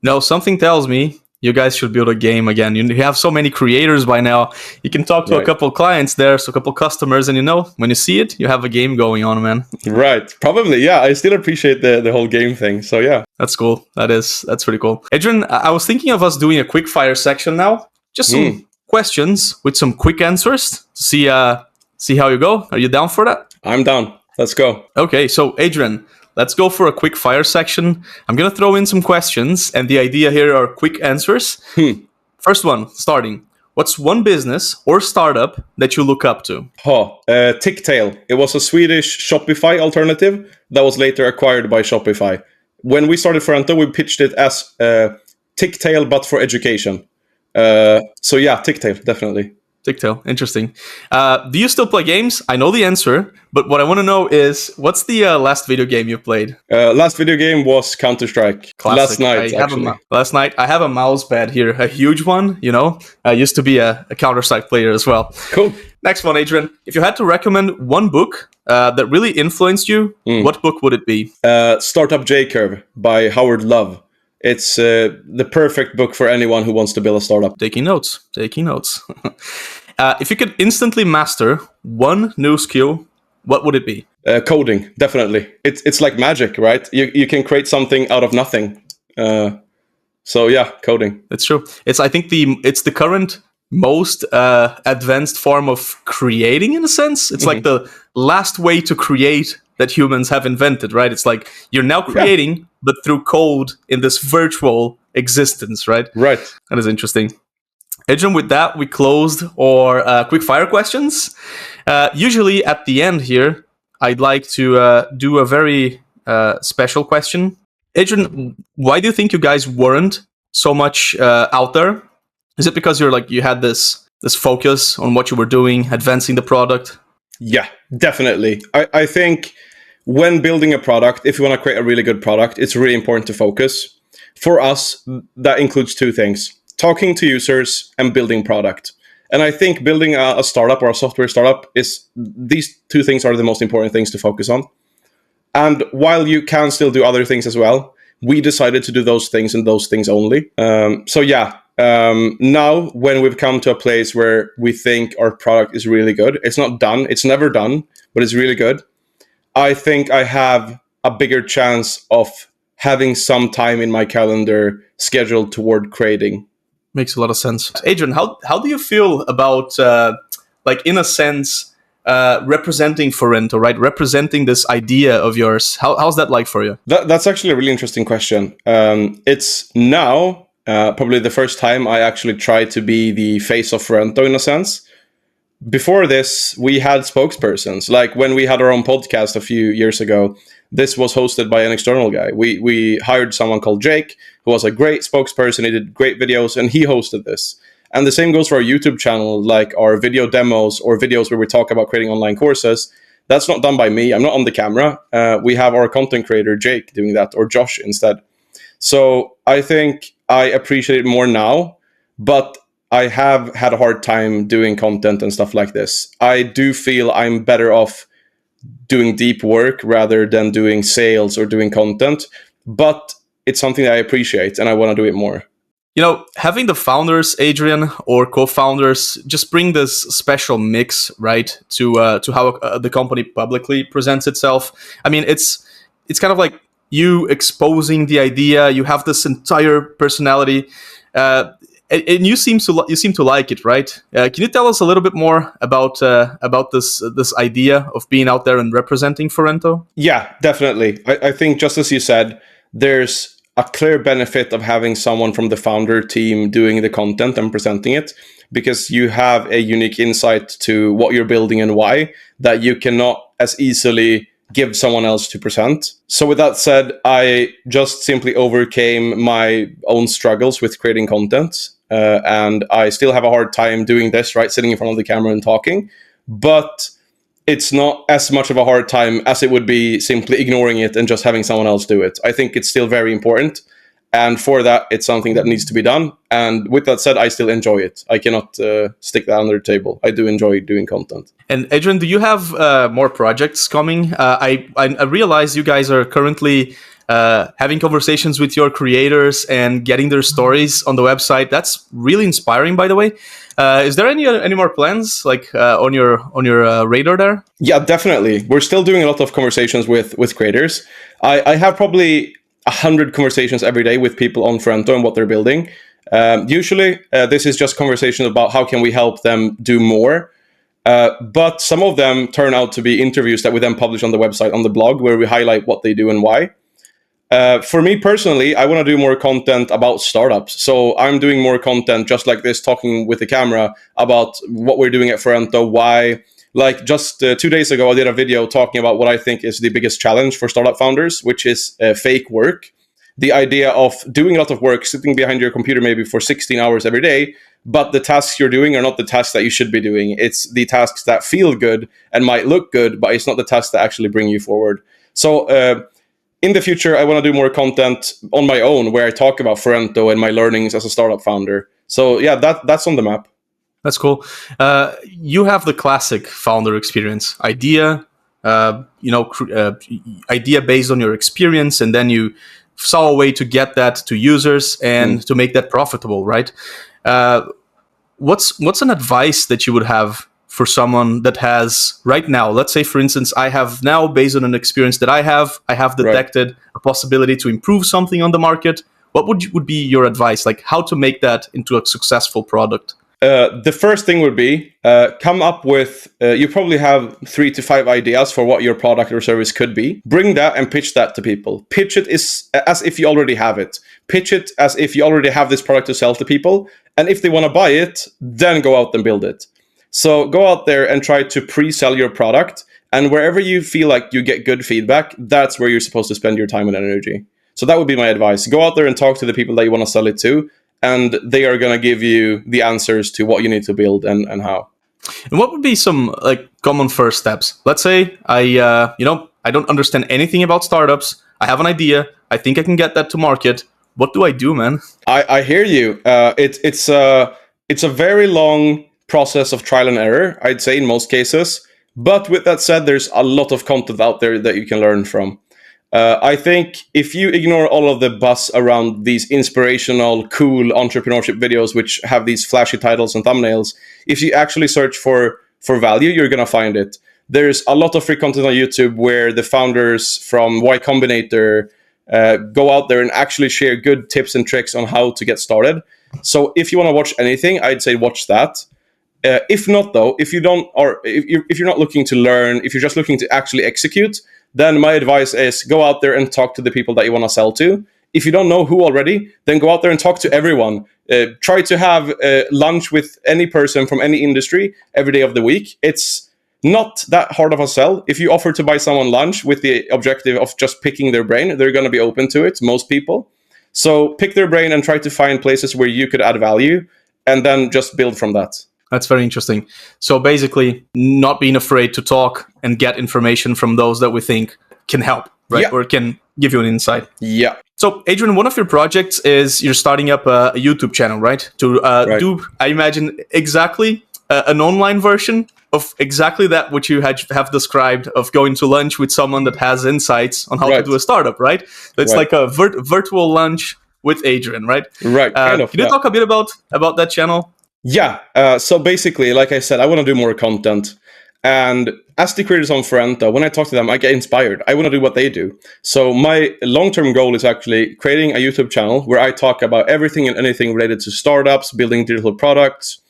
No, something tells me you guys should build a game again. You have so many creators by now. You can talk to a couple of clients there, so a couple of customers, and when you see it, you have a game going on, man. Right. Probably, yeah. I still appreciate the whole game thing, so yeah. That's cool. That's pretty cool. Adrian, I was thinking of us doing a quick fire section now. Just some questions with some quick answers to see how you go. Are you down for that? I'm down. Let's go. Okay, so Adrian, let's go for a quick fire section. I'm going to throw in some questions, and the idea here are quick answers. First one, starting. What's one business or startup that you look up to? Ticktail. It was a Swedish Shopify alternative that was later acquired by Shopify. when we started Forento, we pitched it as Ticktail, but for education. So yeah, Ticktail, definitely. Ticktail, interesting. Do you still play games? I know the answer, but what I want to know is, what's the last video game you played? Last video game was Counter-Strike. Classic. Last night, actually. Last night, I have a mouse pad here, a huge one, you know. I used to be a Counter-Strike player as well. Cool. Next one, Adrian. If you had to recommend one book that really influenced you, what book would it be? Startup J-Curve by Howard Love. It's the perfect book for anyone who wants to build a startup. Taking notes. If you could instantly master one new skill, what would it be? Coding, definitely. It's like magic, right? You can create something out of nothing. So yeah, coding. That's true. I think it's the current most advanced form of creating, in a sense. It's like the last way to create that humans have invented, right? It's like you're now creating, but through code in this virtual existence, right? Right. That is interesting. Adrian, with that, we closed our quick fire questions. Usually at the end here, I'd like to do a very special question. Adrian, why do you think you guys weren't so much out there? Is it because you had this focus on what you were doing, advancing the product? Yeah, definitely. I think when building a product, if you want to create a really good product, it's really important to focus. For us, that includes two things: talking to users and building product. And I think building a startup or a software startup, these two things are the most important things to focus on. And while you can still do other things as well, we decided to do those things and those things only. Now when we've come to a place where we think our product is really good, it's not done, it's never done, but it's really good, I think I have a bigger chance of having some time in my calendar scheduled toward creating. Makes a lot of sense. Adrian, how do you feel about, in a sense, representing Forento, right? Representing this idea of yours. How's that like for you? That's actually a really interesting question. It's now probably the first time I actually try to be the face of Forento in a sense. Before this, we had spokespersons. Like when we had our own podcast a few years ago, this was hosted by an external guy. We hired someone called Jake, who was a great spokesperson. He did great videos, and he hosted this. And the same goes for our YouTube channel, like our video demos or videos where we talk about creating online courses. That's not done by me. I'm not on the camera. We have our content creator, Jake, doing that, or Josh instead. So I think I appreciate it more now, but I have had a hard time doing content and stuff like this. I do feel I'm better off doing deep work rather than doing sales or doing content, but it's something that I appreciate and I want to do it more. You know, having the founders, Adrian, or co-founders, just bring this special mix, right, to how the company publicly presents itself. I mean, it's kind of like you exposing the idea. You have this entire personality, and you seem to like it, right? Can you tell us a little bit more about this idea of being out there and representing Forento? Yeah, definitely. I think just as you said, there's a clear benefit of having someone from the founder team doing the content and presenting it, because you have a unique insight to what you're building and why that you cannot as easily give someone else to present. So with that said, I just simply overcame my own struggles with creating content. And I still have a hard time doing this, right? Sitting in front of the camera and talking. But it's not as much of a hard time as it would be simply ignoring it and just having someone else do it. I think it's still very important. And for that, it's something that needs to be done. And with that said, I still enjoy it. I cannot stick that under the table. I do enjoy doing content. And Adrian, do you have more projects coming? I realize you guys are currently having conversations with your creators and getting their stories on the website. That's really inspiring, by the way. Is there any more plans on your radar there? Yeah, definitely. We're still doing a lot of conversations with creators. I have probably 100 conversations every day with people on Forento and what they're building. Usually, this is just conversation about how can we help them do more. But some of them turn out to be interviews that we then publish on the website, on the blog, where we highlight what they do and why. For me personally, I want to do more content about startups. So I'm doing more content just like this, talking with the camera about what we're doing at Forento, why. Like just 2 days ago, I did a video talking about what I think is the biggest challenge for startup founders, which is fake work. the idea of doing a lot of work, sitting behind your computer maybe for 16 hours every day, but the tasks you're doing are not the tasks that you should be doing. It's the tasks that feel good and might look good, but it's not the tasks that actually bring you forward. So in the future, I want to do more content on my own where I talk about Forento and my learnings as a startup founder. So yeah, that's on the map. That's cool. You have the classic founder experience, idea, idea based on your experience, and then you saw a way to get that to users and to make that profitable, right? What's an advice that you would have for someone that has right now, let's say, for instance, I have now, based on an experience that I have detected a possibility to improve something on the market. What would be your advice? Like how to make that into a successful product? The first thing would be come up with, you probably have 3 to 5 ideas for what your product or service could be. Bring that and pitch that to people. Pitch it as if you already have it. Pitch it as if you already have this product to sell to people. And if they want to buy it, then go out and build it. So go out there and try to pre-sell your product. And wherever you feel like you get good feedback, that's where you're supposed to spend your time and energy. So that would be my advice. Go out there and talk to the people that you want to sell it to. And they are going to give you the answers to what you need to build and how. And what would be some like common first steps? Let's say I don't understand anything about startups. I have an idea. I think I can get that to market. What do I do, man? I hear you. It's a very long process of trial and error, I'd say, in most cases. But with that said, there's a lot of content out there that you can learn from. I think if you ignore all of the buzz around these inspirational, cool entrepreneurship videos, which have these flashy titles and thumbnails, if you actually search for value, you're going to find it. There's a lot of free content on YouTube where the founders from Y Combinator go out there and actually share good tips and tricks on how to get started. So if you want to watch anything, I'd say watch that. If not, though, if you're not looking to learn, if you're just looking to actually execute, then my advice is go out there and talk to the people that you want to sell to. If you don't know who already, then go out there and talk to everyone. Try to have lunch with any person from any industry every day of the week. It's not that hard of a sell. If you offer to buy someone lunch with the objective of just picking their brain, they're going to be open to it, most people. So pick their brain and try to find places where you could add value and then just build from that. That's very interesting. So basically, not being afraid to talk and get information from those that we think can help, right? Yeah. Or can give you an insight. Yeah. So, Adrian, one of your projects is you're starting up a YouTube channel, right? To do, I imagine, exactly an online version of exactly that which you have described of going to lunch with someone that has insights on how to do a startup, right? So it's like a virtual lunch with Adrian, right? Right. Can you talk a bit about that channel? Yeah. So basically, like I said, I want to do more content. And as the creators on Forento, when I talk to them, I get inspired. I want to do what they do. So my long-term goal is actually creating a YouTube channel where I talk about everything and anything related to startups, building digital products.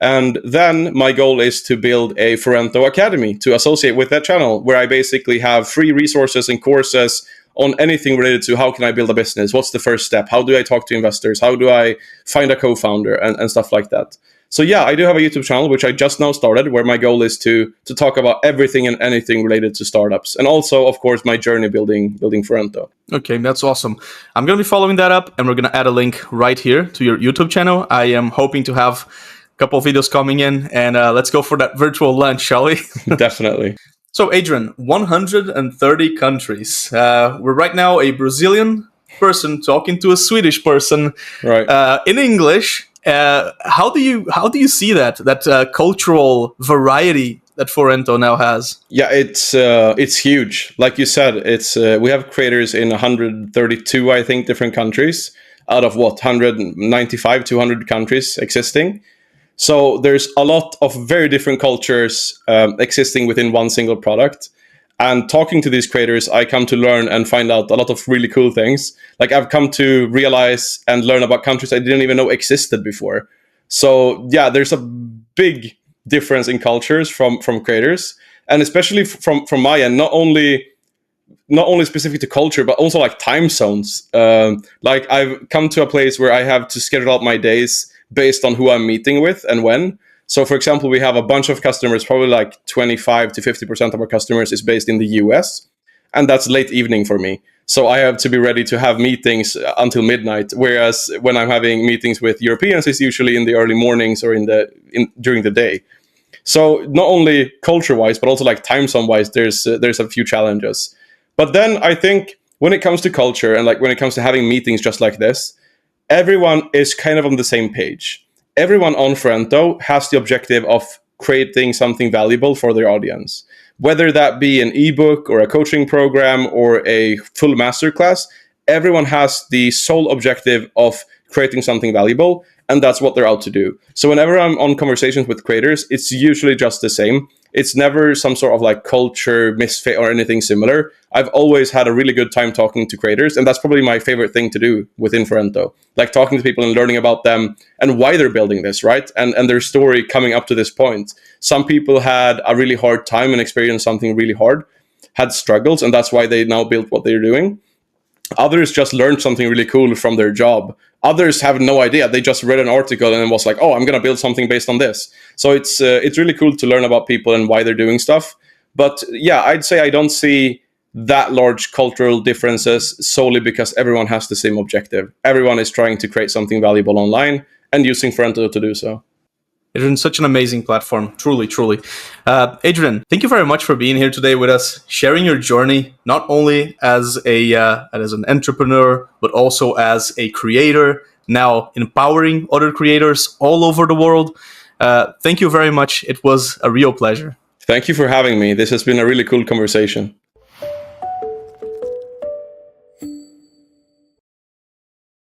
And then my goal is to build a Forento Academy to associate with that channel, where I basically have free resources and courses on anything related to how can I build a business? What's the first step? How do I talk to investors? How do I find a co-founder and stuff like that? So yeah, I do have a YouTube channel, which I just now started, where my goal is to talk about everything and anything related to startups. And also, of course, my journey building Forento. Okay, that's awesome. I'm going to be following that up, and we're going to add a link right here to your YouTube channel. I am hoping to have a couple of videos coming in, and let's go for that virtual lunch, shall we? Definitely. So, Adrian, 130 countries. We're right now a Brazilian person talking to a Swedish person in English. How do you see that cultural variety that Forento now has? Yeah, it's huge. Like you said, it's we have creators in 132, I think, different countries out of 195, 200 countries existing. So there's a lot of very different cultures existing within one single product. And talking to these creators, I come to learn and find out a lot of really cool things. Like I've come to realize and learn about countries I didn't even know existed before. So yeah, there's a big difference in cultures from creators, and especially from my end, not only specific to culture, but also like time zones. Like I've come to a place where I have to schedule out my days based on who I'm meeting with and when. So, for example, we have a bunch of customers, probably like 25 to 50% of our customers is based in the US, and that's late evening for me. So I have to be ready to have meetings until midnight. Whereas when I'm having meetings with Europeans, it's usually in the early mornings or during the day. So not only culture-wise, but also like time zone-wise, there's a few challenges. But then I think when it comes to culture and like when it comes to having meetings just like this, everyone is kind of on the same page. Everyone on Forento has the objective of creating something valuable for their audience. Whether that be an ebook or a coaching program or a full masterclass, everyone has the sole objective of creating something valuable, and that's what they're out to do. So whenever I'm on conversations with creators, it's usually just the same. It's never some sort of like culture misfit or anything similar. I've always had a really good time talking to creators, and that's probably my favorite thing to do within Forento. Like talking to people and learning about them and why they're building this, right? And their story coming up to this point. Some people had a really hard time and experienced something really hard, had struggles, and that's why they now built what they're doing. Others just learned something really cool from their job. Others have no idea. They just read an article and was like, "Oh, I'm gonna build something based on this." So it's really cool to learn about people and why they're doing stuff. But yeah, I'd say I don't see that large cultural differences solely because everyone has the same objective. Everyone is trying to create something valuable online and using Forento to do so. Adrian, such an amazing platform. Truly, truly. Adrian, thank you very much for being here today with us, sharing your journey, not only as an entrepreneur, but also as a creator, now empowering other creators all over the world. Thank you very much. It was a real pleasure. Thank you for having me. This has been a really cool conversation.